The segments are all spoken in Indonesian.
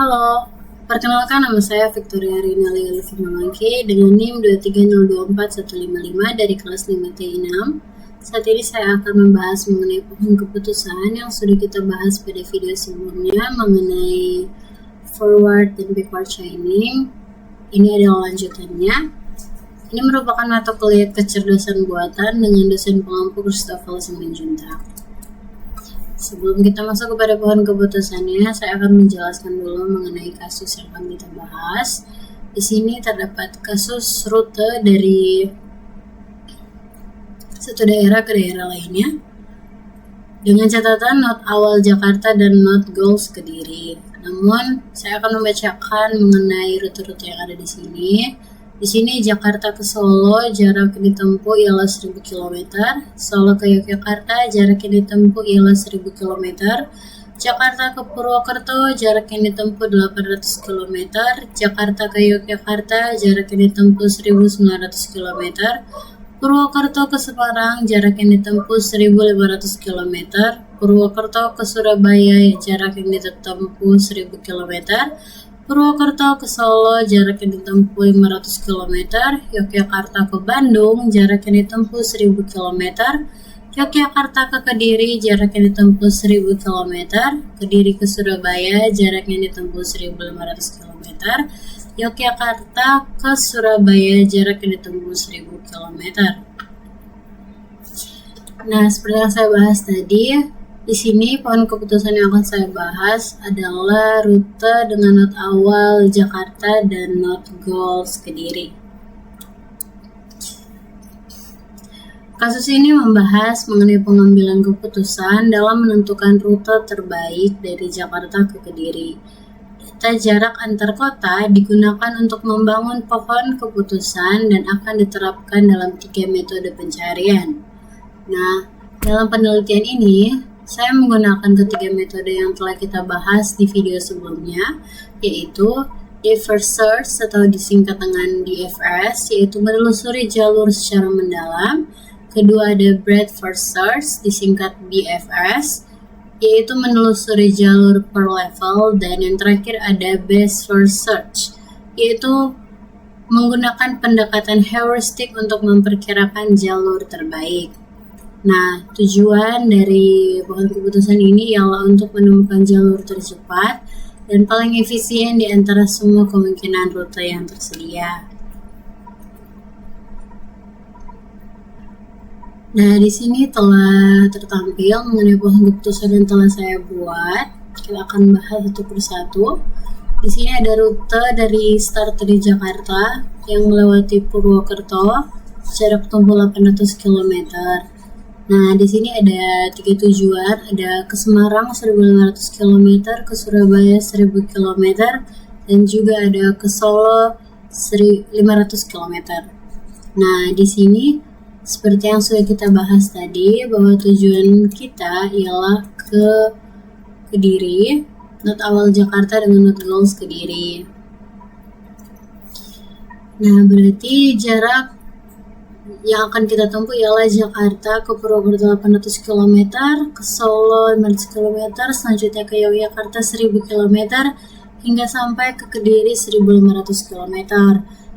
Halo, perkenalkan nama saya Victoria Rinali Alifimamangke dengan NIM 2302415 dari kelas 5T6. Saat ini saya akan membahas mengenai pohon keputusan yang sudah kita bahas pada video sebelumnya mengenai forward dan backward chaining. Ini adalah lanjutannya. Ini merupakan mata kuliah kecerdasan buatan dengan dosen pengampu Christopher Simanjuntak. Sebelum kita masuk kepada pohon keputusannya, saya akan menjelaskan dulu mengenai kasus yang akan kita bahas. Di sini terdapat kasus rute dari satu daerah ke daerah lainnya dengan catatan not awal Jakarta dan not goals Kediri. Namun, saya akan membacakan mengenai rute-rute yang ada di sini. Di sini Jakarta ke Solo jarak yang ditempuh ialah 1000 km, Solo ke Yogyakarta jarak yang ditempuh ialah 1000 km, Jakarta ke Purwokerto jarak yang ditempuh 800 km, Jakarta ke Yogyakarta jarak yang ditempuh 1900 km, Purwokerto ke Semarang jarak yang ditempuh 1500 km, Purwokerto ke Surabaya jarak yang ditempuh 1000 km, Purwokerto ke Solo jarak yang ditempuh 500 km, Yogyakarta ke Bandung jarak yang ditempuh 1000 km, Yogyakarta ke Kediri jarak yang ditempuh 1000 km, Kediri ke Surabaya jarak yang ditempuh 1500 km, Yogyakarta ke Surabaya jarak yang ditempuh 1000 km. Nah, seperti yang saya bahas tadi, di sini pohon keputusan yang akan saya bahas adalah rute dengan not awal Jakarta dan not goals Kediri. Kasus ini membahas mengenai pengambilan keputusan dalam menentukan rute terbaik dari Jakarta ke Kediri. Data jarak antar kota digunakan untuk membangun pohon keputusan dan akan diterapkan dalam 3 metode pencarian. Nah, dalam penelitian ini, saya menggunakan ketiga metode yang telah kita bahas di video sebelumnya, yaitu Depth First Search atau disingkat dengan DFS, yaitu menelusuri jalur secara mendalam. Kedua ada Breadth First Search, disingkat BFS, yaitu menelusuri jalur per level. Dan yang terakhir ada Best First Search, yaitu menggunakan pendekatan heuristik untuk memperkirakan jalur terbaik. Nah, tujuan dari pohon keputusan ini ialah untuk menemukan jalur tercepat dan paling efisien di antara semua kemungkinan rute yang tersedia. Nah, di sini telah tertampil mengenai pohon keputusan yang telah saya buat. Kita akan bahas satu persatu. Di sini ada rute dari start dari Jakarta yang melewati Purwokerto, jarak tempuh 800 km. Nah, di sini ada 3 tujuan, ada ke Semarang 1500 km, ke Surabaya 1000 km, dan juga ada ke Solo 500 km. Nah, di sini seperti yang sudah kita bahas tadi, bahwa tujuan kita ialah ke Kediri, not awal Jakarta dengan not goals Kediri. Nah, berarti jarak yang akan kita tempuh ialah Jakarta ke Purwokerto 800 km, ke Solo 500 km, selanjutnya ke Yogyakarta 1000 km, hingga sampai ke Kediri 1500 km.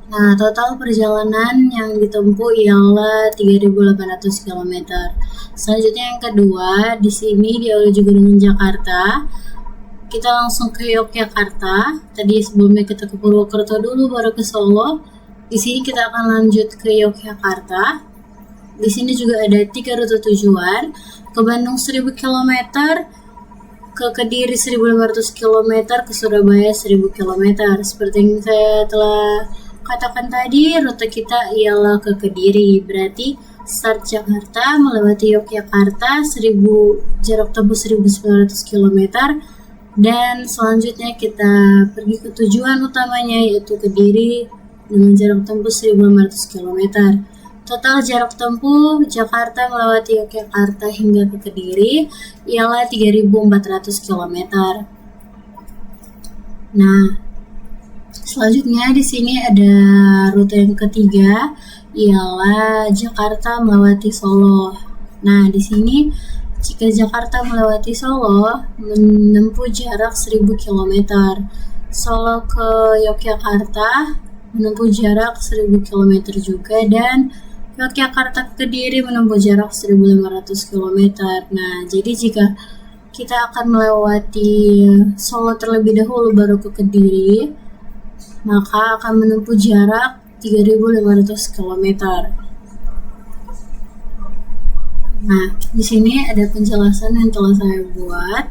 Nah, total perjalanan yang ditempuh ialah 3800 km. Selanjutnya yang kedua, di sini diawali juga dengan Jakarta. Kita langsung ke Yogyakarta. Tadi sebelumnya kita ke Purwokerto dulu, baru ke Solo. Di sini kita akan lanjut ke Yogyakarta. Di sini juga ada 3 rute tujuan, ke Bandung 1000 km, ke Kediri 1500 km, ke Surabaya 1000 km. Seperti yang saya telah katakan tadi, rute kita ialah ke Kediri. Berarti start Jakarta melewati Yogyakarta, jarak tempuh 1900 km, dan selanjutnya kita pergi ke tujuan utamanya yaitu Kediri dengan jarak tempuh 1500 km. Total jarak tempuh Jakarta melewati Yogyakarta hingga ke Kediri ialah 3400 km. Nah, selanjutnya di sini ada rute yang ketiga ialah Jakarta melewati Solo. Nah, di sini jika Jakarta melewati Solo menempuh jarak 1000 km. Solo ke Yogyakarta menempuh jarak 1000 km juga, dan Yogyakarta ke Kediri menempuh jarak 1500 km. Nah, jadi jika kita akan melewati Solo terlebih dahulu baru ke Kediri, maka akan menempuh jarak 3500 km. Nah, di sini ada penjelasan yang telah saya buat.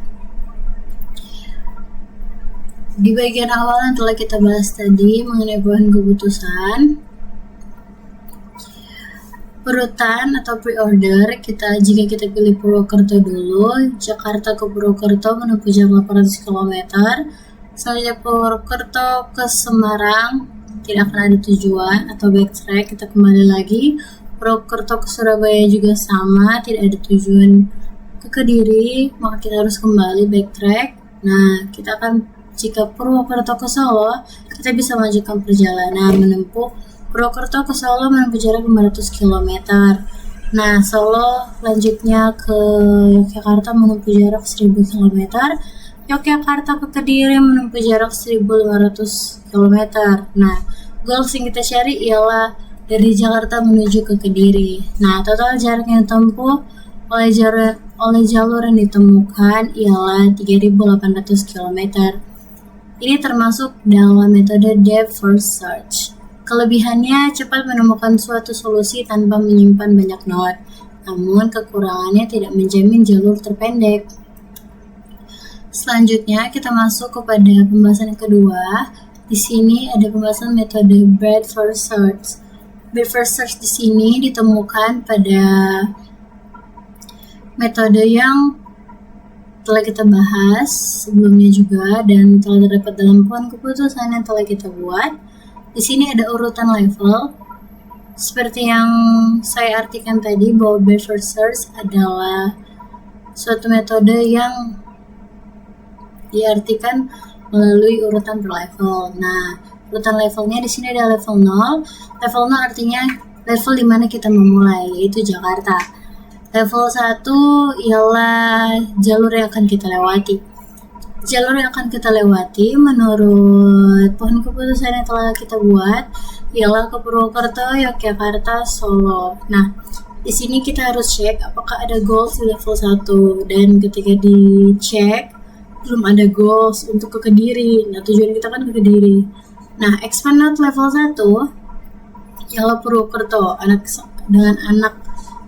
Di bagian awal yang telah kita bahas tadi mengenai bahan keputusan, urutan atau pre-order, jika kita pilih Purwokerto dulu, Jakarta ke Purwokerto menempuh jarak 800 km. Selanjutnya Purwokerto ke Semarang, tidak akan ada tujuan atau backtrack, kita kembali lagi. Purwokerto ke Surabaya juga sama, tidak ada tujuan ke Kediri, maka kita harus kembali backtrack. Nah, jika Purwokerto ke Solo, kita bisa melanjutkan perjalanan menempuh Purwokerto ke Solo menempuh jarak 500 km. Nah, Solo lanjutnya ke Yogyakarta menempuh jarak 1000 km. Yogyakarta ke Kediri menempuh jarak 1500 km. Nah, goals yang kita cari ialah dari Jakarta menuju ke Kediri. Nah, total jarak yang ditempuh oleh jalur yang ditemukan ialah 3800 km. Ini termasuk dalam metode depth first search. Kelebihannya cepat menemukan suatu solusi tanpa menyimpan banyak not. Namun kekurangannya tidak menjamin jalur terpendek. Selanjutnya kita masuk kepada pembahasan yang kedua. Di sini ada pembahasan metode breadth first search. Breadth first search di sini ditemukan pada metode yang telah kita bahas sebelumnya juga dan telah terdapat dalam poin keputusan yang telah kita buat. Di sini ada urutan level. Seperti yang saya artikan tadi, bahwa breadth first search adalah suatu metode yang diartikan melalui urutan per level. Nah, urutan levelnya di sini ada level 0. Level 0 artinya level di mana kita memulai, yaitu Jakarta. Level 1 ialah jalur yang akan kita lewati. Jalur yang akan kita lewati menurut pohon keputusan yang telah kita buat ialah ke Purwokerto, Yogyakarta, Solo. Nah, di sini kita harus cek apakah ada goals di level 1, dan ketika dicek belum ada goals untuk ke Kediri. Nah, tujuan kita kan ke Kediri. Nah, expanded level 1 ialah Purwokerto dengan anak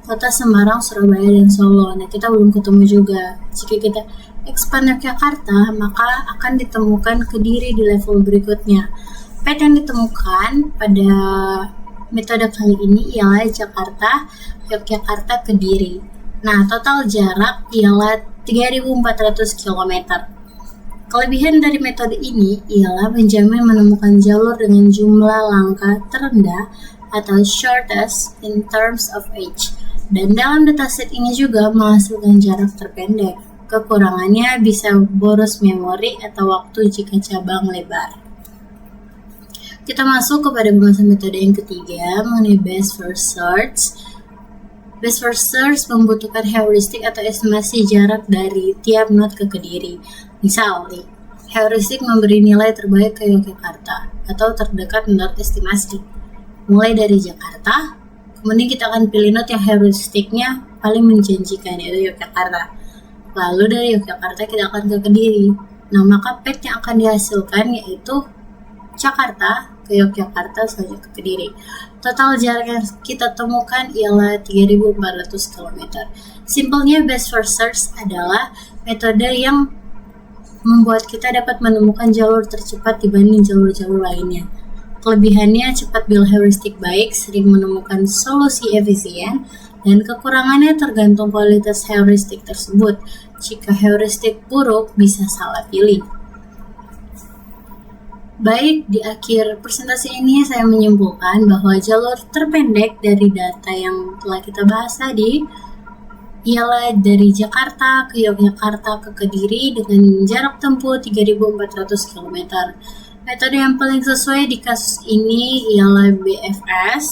kota Semarang, Surabaya, dan Solo. Nah, kita belum ketemu juga. Jika kita expand Yogyakarta, maka akan ditemukan Kediri di level berikutnya. Pet yang ditemukan pada metode kali ini ialah Jakarta, Yogyakarta, Kediri. Nah, total jarak ialah 3400 km. Kelebihan dari metode ini ialah menjamin menemukan jalur dengan jumlah langkah terendah atau shortest in terms of age. Dan dalam dataset ini juga menghasilkan jarak terpendek. Kekurangannya bisa boros memori atau waktu jika cabang lebar. Kita masuk kepada pembahasan metode yang ketiga mengenai best first search. Best first search membutuhkan heuristik atau estimasi jarak dari tiap not ke Kediri. Misal, heuristik memberi nilai terbaik ke Yogyakarta atau terdekat menurut estimasi. Mulai dari Jakarta, kemudian kita akan pilih not yang heuristiknya paling menjanjikan, yaitu Yogyakarta. Lalu dari Yogyakarta kita akan ke Kediri. Nah, maka pet yang akan dihasilkan yaitu Jakarta ke Yogyakarta, selanjutnya ke Kediri. Total jarak yang kita temukan ialah 3400 km. Simpelnya best first search adalah metode yang membuat kita dapat menemukan jalur tercepat dibanding jalur-jalur lainnya. Kelebihannya cepat bila heuristik baik, sering menemukan solusi efisien, dan kekurangannya tergantung kualitas heuristik tersebut. Jika heuristik buruk, bisa salah pilih. Baik, di akhir presentasi ini saya menyimpulkan bahwa jalur terpendek dari data yang telah kita bahas tadi ialah dari Jakarta ke Yogyakarta ke Kediri dengan jarak tempuh 3400 km. Metode yang paling sesuai di kasus ini ialah BFS,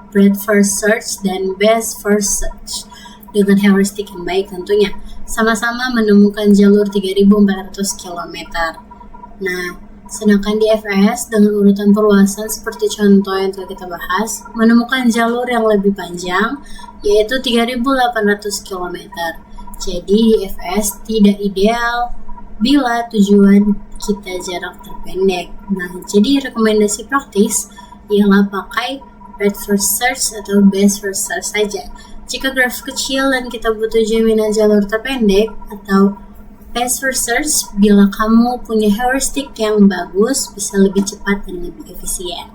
Breadth First Search, dan Best First Search dengan heuristik yang baik tentunya. Sama-sama menemukan jalur 3400 km. Nah, Sedangkan di FS dengan urutan perluasan seperti contoh yang telah kita bahas, menemukan jalur yang lebih panjang yaitu 3.800 km. Jadi di FS tidak ideal bila tujuan kita jarak terpendek. Nah, jadi rekomendasi praktis ialah pakai breadth first search atau best first search saja. Jika graf kecil dan kita butuh jaminan jalur terpendek atau best first search, bila kamu punya heuristik yang bagus, bisa lebih cepat dan lebih efisien.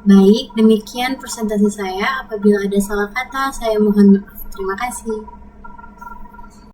Baik, demikian presentasi saya. Apabila ada salah kata, saya mohon maaf. Terima kasih.